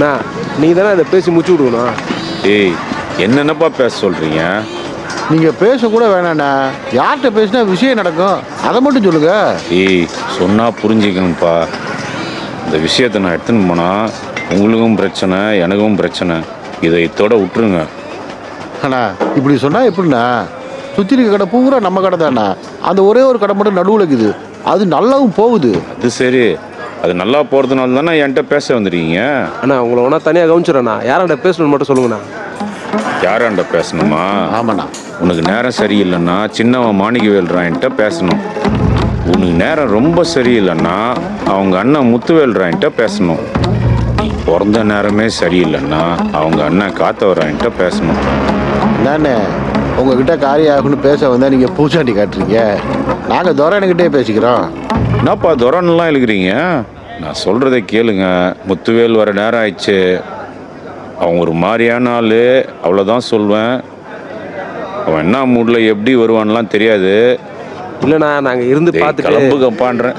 அண்ணா நீ தானே இதை பேசி முடிச்சு விடுக்கணும். ஏய் என்னென்னப்பா பேச சொல்கிறீங்க? நீங்க பேசக்கூட வேணாண்ணா. யார்கிட்ட பேசினா விஷயம் நடக்கும், அதை மட்டும் சொல்லுங்க. ஏய் சொன்னால் புரிஞ்சுக்கணும்ப்பா. இந்த விஷயத்தை நான் எடுத்துன்னு போனால் உங்களுக்கும் பிரச்சனை, எனக்கும் பிரச்சனை. இதை இதோட விட்டுருங்க. அண்ணா இப்படி சொன்னா எப்படிண்ணா? சுற்றி இருக்க கடை பூரா நம்ம கடை தானே. அந்த ஒரே ஒரு கடை மட்டும் நடுவில் இருக்குது, அது நல்லாவும் போகுது. அது சரி, அது நல்லா போகிறதுனால தானே என்கிட்ட பேச வந்துருக்கீங்க. அண்ணா உங்களை ஒன்றா தனியாக கவனிச்சிடண்ணா. யாராண்ட பேசணும்னு மட்டும் சொல்லுங்கண்ணா. யாராண்ட பேசணுமா? ஆமாண்ணா. உனக்கு நேரம் சரியில்லைன்னா சின்னவன் மாணிக்கவேல்றான்ட்ட பேசணும். உனக்கு நேரம் ரொம்ப சரியில்லைன்னா அவங்க அண்ணன் முத்துவேல்றான்ட்ட பேசணும். நீ பிறந்த நேரமே சரியில்லைன்னா அவங்க அண்ணன் காத்தவரான்ட்ட பேசணும். என்னண்ணே உங்ககிட்ட காரியம் ஆகுன்னு பேச வந்தால் நீங்கள் பூச்சாண்டி காட்டுறீங்க. நாங்கள் துரையனுக்கிட்டே பேசிக்கிறோம். என்னப்பா துரன்லாம் எழுக்கிறீங்க? நான் சொல்கிறத கேளுங்க. முத்துவேல் வர நேரம் ஆயிடுச்சு. அவன் ஒரு மாதிரியான ஆள், அவ்வளோதான் சொல்வேன். அவன் என்ன மூடில் எப்படி வருவான்லாம் தெரியாது. இல்லைண்ணா நாங்கள் இருந்து பார்த்துட்டு கிளம்புக்கப்பான்றேன்.